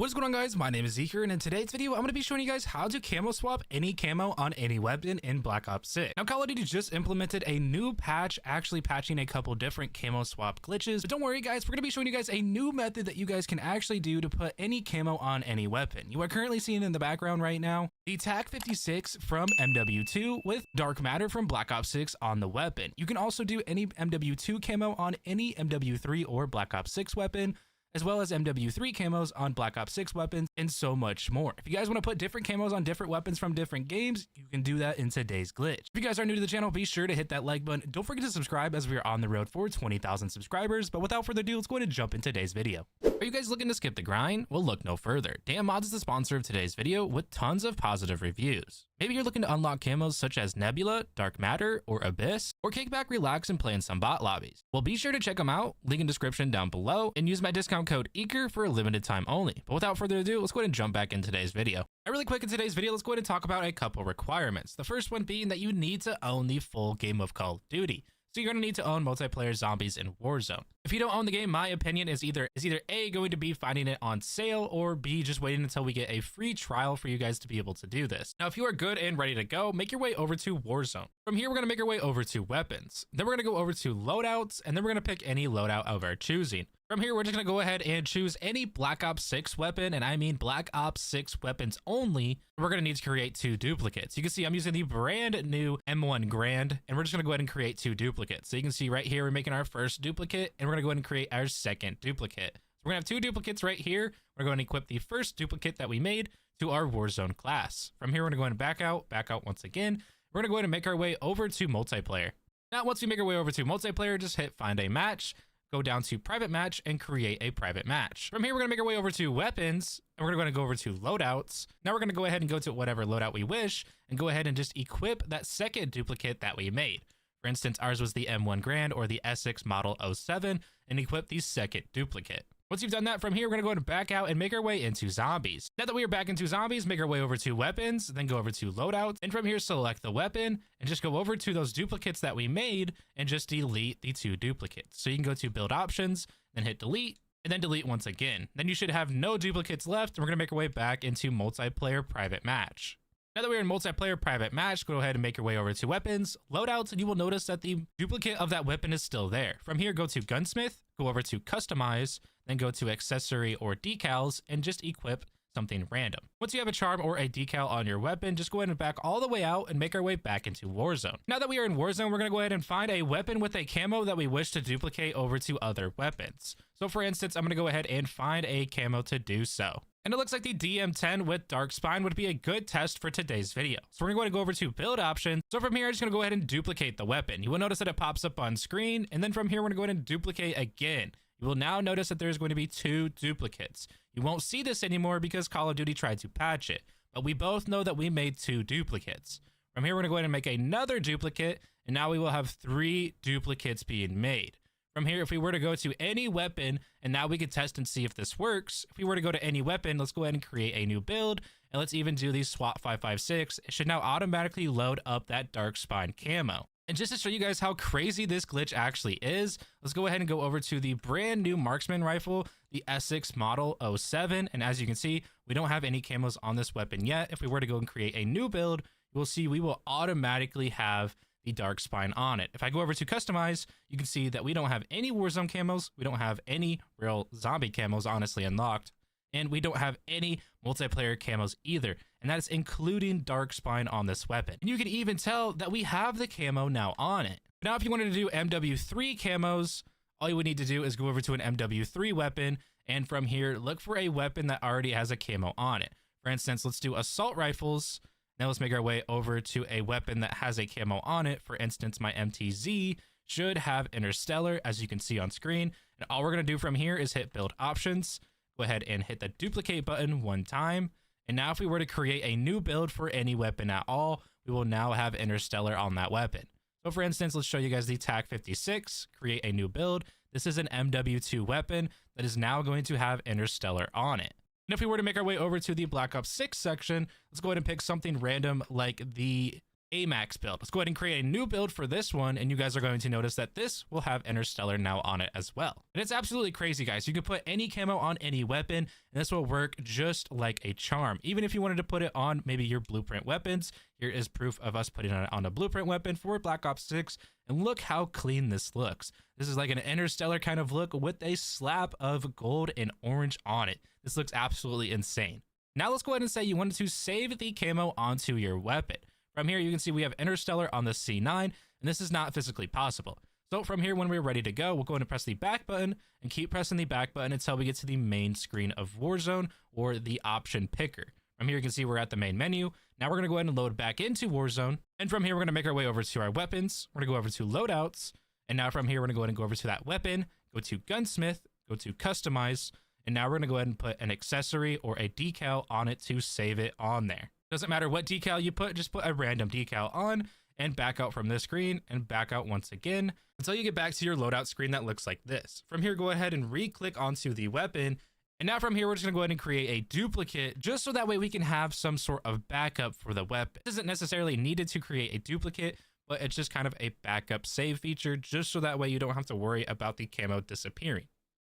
What is going on, guys? My name is Zeke, and in today's video I'm going to be showing you guys how to camo swap any camo on any weapon in Black Ops 6. Now, Call of Duty just implemented a new patch, actually patching a couple different camo swap glitches, but don't worry guys, we're going to be showing you guys a new method that you guys can actually do to put any camo on any weapon. You are currently seeing in the background right now the TAC 56 from MW2 with Dark Matter from Black Ops 6 on the weapon. You can also do any MW2 camo on any MW3 or Black Ops 6 weapon, as well as MW3 camos on Black Ops 6 weapons, and so much more. If you guys want to put different camos on different weapons from different games, you can do that in today's glitch. If you guys are new to the channel, be sure to hit that like button. Don't forget to subscribe as we are on the road for 20,000 subscribers. But without further ado, let's go ahead and jump into today's video. Are you guys looking to skip the grind? Well, look no further. CAMOS is the sponsor of today's video with tons of positive reviews. Maybe you're looking to unlock camos such as Nebula, Dark Matter, or Abyss, or kick back, relax, and play in some bot lobbies. Well, be sure to check them out, link in description down below, and use my discount code EEKER for a limited time only. But without further ado, let's go ahead and jump back in today's video. Really quick, in today's video, let's go ahead and talk about a couple requirements. The first one being that you need to own the full game of Call of Duty. So you're going to need to own multiplayer zombies in Warzone. If you don't own the game, my opinion is either A, going to be finding it on sale, or B, just waiting until we get a free trial for you guys to be able to do this. Now, if you are good and ready to go, make your way over to Warzone. From here, we're going to make our way over to weapons. Then we're going to go over to loadouts, and then we're going to pick any loadout of our choosing. From here, we're just going to go ahead and choose any Black Ops 6 weapon, and I mean Black Ops 6 weapons only. We're going to need to create 2 duplicates. You can see I'm using the brand new M1 Grand, and we're just going to go ahead and create 2 duplicates. So you can see right here, we're making our first duplicate, and we're going to go ahead and create our second duplicate. So we're going to have 2 duplicates right here. We're going to equip the first duplicate that we made to our Warzone class. From here, we're going to go ahead and back out once again. We're going to go ahead and make our way over to multiplayer. Now, once we make our way over to multiplayer, just hit find a match, go down to private match, and create a private match. From here, we're gonna make our way over to weapons, and we're gonna go over to loadouts. Now we're gonna go ahead and go to whatever loadout we wish, and go ahead and just equip that second duplicate that we made. For instance, ours was the M1 Grand or the SX model 07, and equip the second duplicate. Once you've done that, from here, we're gonna go ahead and back out and make our way into zombies. Now that we are back into zombies, make our way over to weapons, then go over to loadouts, and from here, select the weapon, and just go over to those duplicates that we made, and just delete the 2 duplicates. So you can go to build options, then hit delete, and then delete once again. Then you should have no duplicates left, and we're gonna make our way back into multiplayer private match. Now that we're in multiplayer private match, go ahead and make your way over to weapons, loadouts, and you will notice that the duplicate of that weapon is still there. From here, go to gunsmith, go over to customize, then go to accessory or decals, and just equip something random. Once you have a charm or a decal on your weapon, just go ahead and back all the way out and make our way back into Warzone. Now that we are in Warzone, we're going to go ahead and find a weapon with a camo that we wish to duplicate over to other weapons. So for instance, I'm going to go ahead and find a camo to do so. And it looks like the DM10 with Dark Spine would be a good test for today's video. So we're going to go over to build options. So from here, I'm just going to go ahead and duplicate the weapon. You will notice that it pops up on screen. And then from here, we're going to go ahead and duplicate again. You will now notice that there's going to be 2 duplicates. You won't see this anymore because Call of Duty tried to patch it, but we both know that we made 2 duplicates. From here, we're going to go ahead and make another duplicate, and now we will have 3 duplicates being made. From here, if we were to go to any weapon, and now we can test and see if this works. If we were to go to any weapon, let's go ahead and create a new build, and let's even do the SWAT 556. It should now automatically load up that Dark Spine camo. And just to show you guys how crazy this glitch actually is, let's go ahead and go over to the brand new marksman rifle, the SX model 07. And as you can see, we don't have any camos on this weapon yet. If we were to go and create a new build, you will see we will automatically have the Dark Spine on it. If I go over to customize, you can see that we don't have any Warzone camos. We don't have any real zombie camos honestly unlocked. And we don't have any multiplayer camos either. And that is including Dark Spine on this weapon. And you can even tell that we have the camo now on it. Now, if you wanted to do MW3 camos, all you would need to do is go over to an MW3 weapon. And from here, look for a weapon that already has a camo on it. For instance, let's do assault rifles. Now let's make our way over to a weapon that has a camo on it. For instance, my MTZ should have Interstellar, as you can see on screen. And all we're going to do from here is hit build options. Go ahead and hit the duplicate button 1 time. And now if we were to create a new build for any weapon at all, we will now have Interstellar on that weapon. So for instance, let's show you guys the TAC 56, create a new build. This is an MW2 weapon that is now going to have Interstellar on it. And if we were to make our way over to the Black Ops 6 section, let's go ahead and pick something random like the a max build. Let's go ahead and create a new build for this one, and you guys are going to notice that this will have Interstellar now on it as well. And it's absolutely crazy, guys. You can put any camo on any weapon, and this will work just like a charm. Even if you wanted to put it on maybe your blueprint weapons, here is proof of us putting it on a blueprint weapon for Black Ops 6, and look how clean this looks. This is like an Interstellar kind of look with a slap of gold and orange on it. This looks absolutely insane. Now let's go ahead and say you wanted to save the camo onto your weapon. From here, you can see we have Interstellar on the C9, and this is not physically possible. So from here, when we're ready to go, we'll go ahead and press the back button and keep pressing the back button until we get to the main screen of Warzone or the option picker. From here, you can see we're at the main menu. Now we're going to go ahead and load back into Warzone. And from here, we're going to make our way over to our weapons. We're going to go over to loadouts. And now from here, we're going to go ahead and go over to that weapon, go to gunsmith, go to customize. And now we're going to go ahead and put an accessory or a decal on it to save it on there. Doesn't matter what decal you put, just put a random decal on and back out from this screen and back out once again until you get back to your loadout screen that looks like this. From here, go ahead and re-click onto the weapon. And now from here, we're just gonna go ahead and create a duplicate just so that way we can have some sort of backup for the weapon. It isn't necessarily needed to create a duplicate, but it's just kind of a backup save feature just so that way you don't have to worry about the camo disappearing.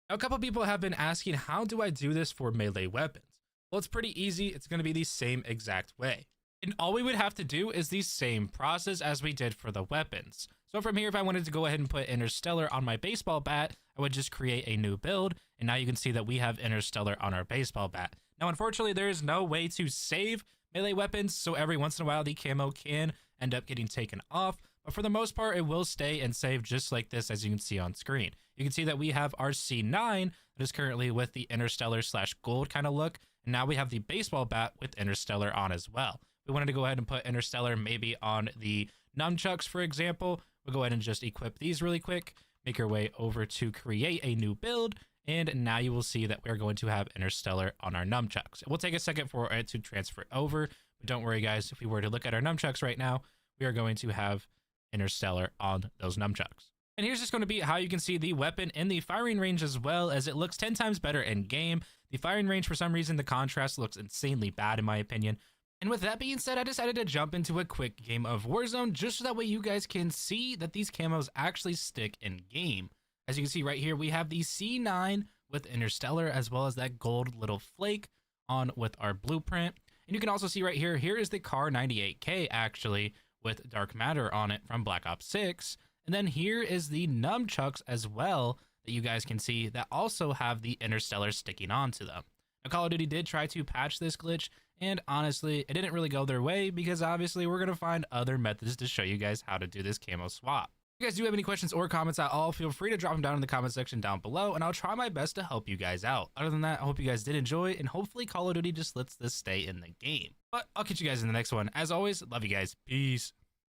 Now, a couple people have been asking, how do I do this for melee weapons? Well, it's pretty easy. It's going to be the same exact way. And all we would have to do is the same process as we did for the weapons. So from here, if I wanted to go ahead and put Interstellar on my baseball bat, I would just create a new build. And now you can see that we have Interstellar on our baseball bat. Now, unfortunately, there is no way to save melee weapons. So every once in a while, the camo can end up getting taken off. But for the most part, it will stay and save just like this, as you can see on screen. You can see that we have our C9 that is currently with the Interstellar / gold kind of look. And now we have the baseball bat with Interstellar on as well. We wanted to go ahead and put Interstellar maybe on the nunchucks, for example. We'll go ahead and just equip these really quick, make our way over to create a new build. And now you will see that we're going to have Interstellar on our nunchucks. It will take a second for it to transfer over, but don't worry, guys. If we were to look at our nunchucks right now, we are going to have Interstellar on those nunchucks. And here's just going to be how you can see the weapon in the firing range, as well as it looks 10 times better in game. The firing range, for some reason, the contrast looks insanely bad in my opinion. And with that being said, I decided to jump into a quick game of Warzone just so that way you guys can see that these camos actually stick in game. As you can see right here, we have the C9 with Interstellar, as well as that gold little flake on with our blueprint. And you can also see right here, here is the Car 98K actually with Dark Matter on it from Black Ops 6. And then here is the nunchucks as well that you guys can see that also have the Interstellar sticking onto them. Now, Call of Duty did try to patch this glitch, and honestly, it didn't really go their way because obviously we're going to find other methods to show you guys how to do this camo swap. If you guys do have any questions or comments at all, feel free to drop them down in the comment section down below, and I'll try my best to help you guys out. Other than that, I hope you guys did enjoy, and hopefully Call of Duty just lets this stay in the game. But I'll catch you guys in the next one. As always, love you guys. Peace.